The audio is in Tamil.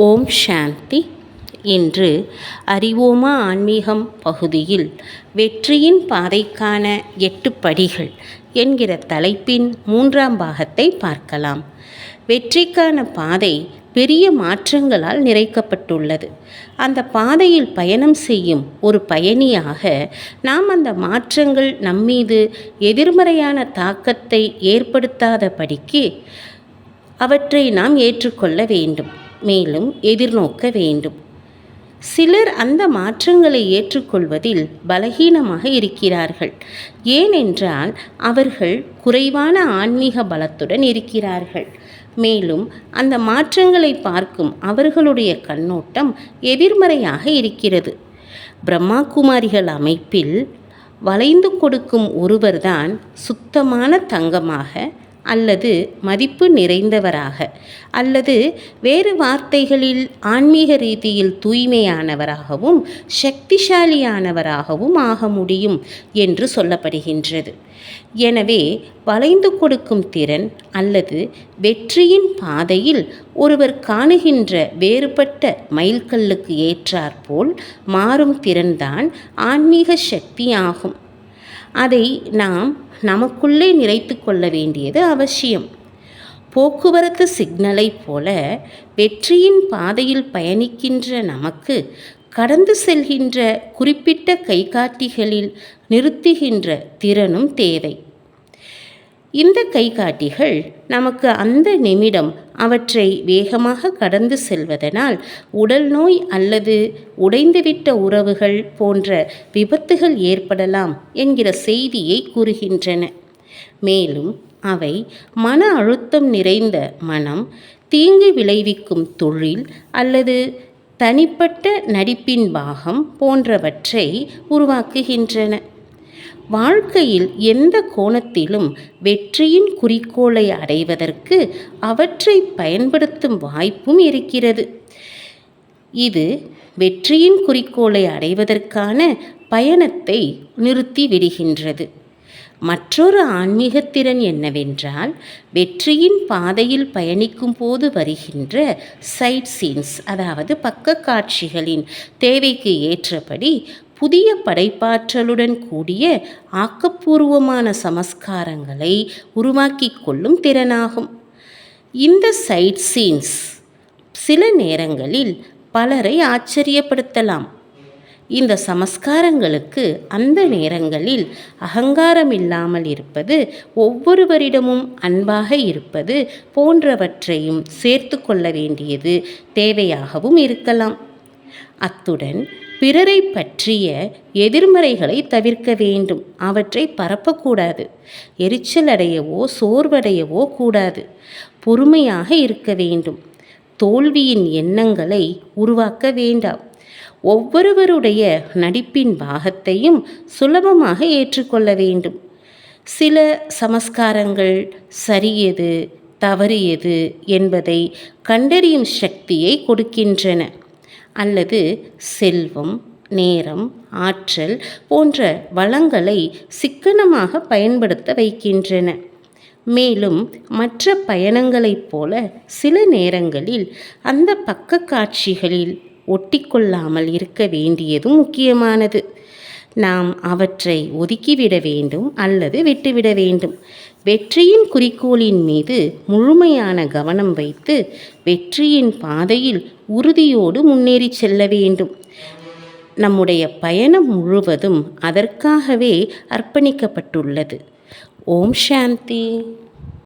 ஓம் சாந்தி. இன்று அறிவோமா ஆன்மீகம் பகுதியில் வெற்றியின் பாதைக்கான 8 படிகள் என்கிற தலைப்பின் 3ஆம் பாகத்தை பார்க்கலாம். வெற்றிக்கான பாதை பெரிய மாற்றங்களால் நிறைக்கப்பட்டுள்ளது. அந்த பாதையில் பயணம் செய்யும் ஒரு பயணியாக நாம் அந்த மாற்றங்கள் நம்மீது எதிர்மறையான தாக்கத்தை ஏற்படுத்தாதபடிக்கு அவற்றை நாம் ஏற்றுக்கொள்ள வேண்டும், மேலும் எதிர்நோக்க வேண்டும். சிலர் அந்த மாற்றங்களை ஏற்றுக்கொள்வதில் பலகீனமாக இருக்கிறார்கள். ஏனென்றால் அவர்கள் குறைவான ஆன்மீக பலத்துடன் இருக்கிறார்கள். மேலும் அந்த மாற்றங்களை பார்க்கும் அவர்களுடைய கண்ணோட்டம் எதிர்மறையாக இருக்கிறது. பிரம்மா குமாரிகள் அமைப்பில் வளைந்து கொடுக்கும் ஒருவர்தான் சுத்தமான தங்கமாக அல்லது மதிப்பு நிறைந்தவராக அல்லது வேறு வார்த்தைகளில் ஆன்மீக ரீதியில் தூய்மையானவராகவும் சக்திசாலியானவராகவும் ஆக முடியும் என்று சொல்லப்படுகின்றது. எனவே வளைந்து கொடுக்கும் திறன் அல்லது வெற்றியின் பாதையில் ஒருவர் காணுகின்ற வேறுபட்ட மைல்கல்லுக்கு ஏற்றாற்போல் மாறும் திறன்தான் ஆன்மீக சக்தி ஆகும். அதை நாம் நமக்குள்ளே நிறைத்து கொள்ள வேண்டியது அவசியம். போக்குவரத்து சிக்னலைப் போல வெற்றியின் பாதையில் பயணிக்கின்ற நமக்கு கடந்து செல்கின்ற குறிப்பிட்ட கைகாட்டிகளில் நிறுத்துகின்ற திறனும் தேவை. இந்த கைகாட்டிகள் நமக்கு அந்த நிமிடம் அவற்றை வேகமாக கடந்து செல்வதனால் உடல் நோய் அல்லது உடைந்துவிட்ட உறவுகள் போன்ற விபத்துகள் ஏற்படலாம் என்கிற செய்தியை கூறுகின்றன. மேலும் அவை மன அழுத்தம் நிறைந்த மனம், தீங்கு விளைவிக்கும் தொழில் அல்லது தனிப்பட்ட நடிப்பின் பாகம் போன்றவற்றை உருவாக்குகின்றன. வாழ்க்கையில் எந்த கோணத்திலும் வெற்றியின் குறிக்கோளை அடைவதற்கு அவற்றை பயன்படுத்தும் வாய்ப்பும் இருக்கிறது. இது வெற்றியின் குறிக்கோளை அடைவதற்கான பயணத்தை நிறுத்தி விடுகின்றது. மற்றொரு ஆன்மீக திறன் என்னவென்றால், வெற்றியின் பாதையில் பயணிக்கும் போது வருகின்ற சைட் சீன்ஸ், அதாவது பக்க காட்சிகளின் தேவைக்கு ஏற்றபடி புதிய படைப்பாற்றலுடன் கூடிய ஆக்கப்பூர்வமான சமஸ்காரங்களை உருவாக்கி கொள்ளும் திறனாகும். இந்த சைட் சீன்ஸ் சில நேரங்களில் பலரை ஆச்சரியப்படுத்தலாம். இந்த சமஸ்காரங்களுக்கு அந்த நேரங்களில் அகங்காரம் இல்லாமல் இருப்பது, ஒவ்வொருவரிடமும் அன்பாக இருப்பது போன்றவற்றையும் சேர்த்து கொள்ள வேண்டியது தேவையாகவும் இருக்கலாம். அத்துடன் பிறரை பற்றிய எதிர்மறைகளை தவிர்க்க வேண்டும். அவற்றை பரப்பக்கூடாது. எரிச்சலடையவோ சோர்வடையவோ கூடாது. பொறுமையாக இருக்க வேண்டும். தோல்வியின் எண்ணங்களை உருவாக்க வேண்டாம். ஒவ்வொருவருடைய நடிப்பின் பாகத்தையும் சுலபமாக ஏற்றுக்கொள்ள வேண்டும். சில சமஸ்காரங்கள் சரியது தவறு எது என்பதை கண்டறியும் சக்தியை கொடுக்கின்றன, அல்லது செல்வம், நேரம், ஆற்றல் போன்ற வளங்களை சிக்கனமாக பயன்படுத்த வைக்கின்றன. மேலும் மற்ற பயணங்களைப் போல சில நேரங்களில் அந்த பக்க காட்சிகளில் ஒட்டிக்கொள்ளாமல் இருக்க வேண்டியதும் முக்கியமானது. நாம் அவற்றை ஒதுக்கிவிட வேண்டும் அல்லது விட்டுவிட வேண்டும். வெற்றியின் குறிக்கோளின் மீது முழுமையான கவனம் வைத்து வெற்றியின் பாதையில் உறுதியோடு முன்னேறி செல்ல வேண்டும். நம்முடைய பயணம் முழுவதும் அதற்காகவே அர்ப்பணிக்கப்பட்டுள்ளது. ஓம் சாந்தி.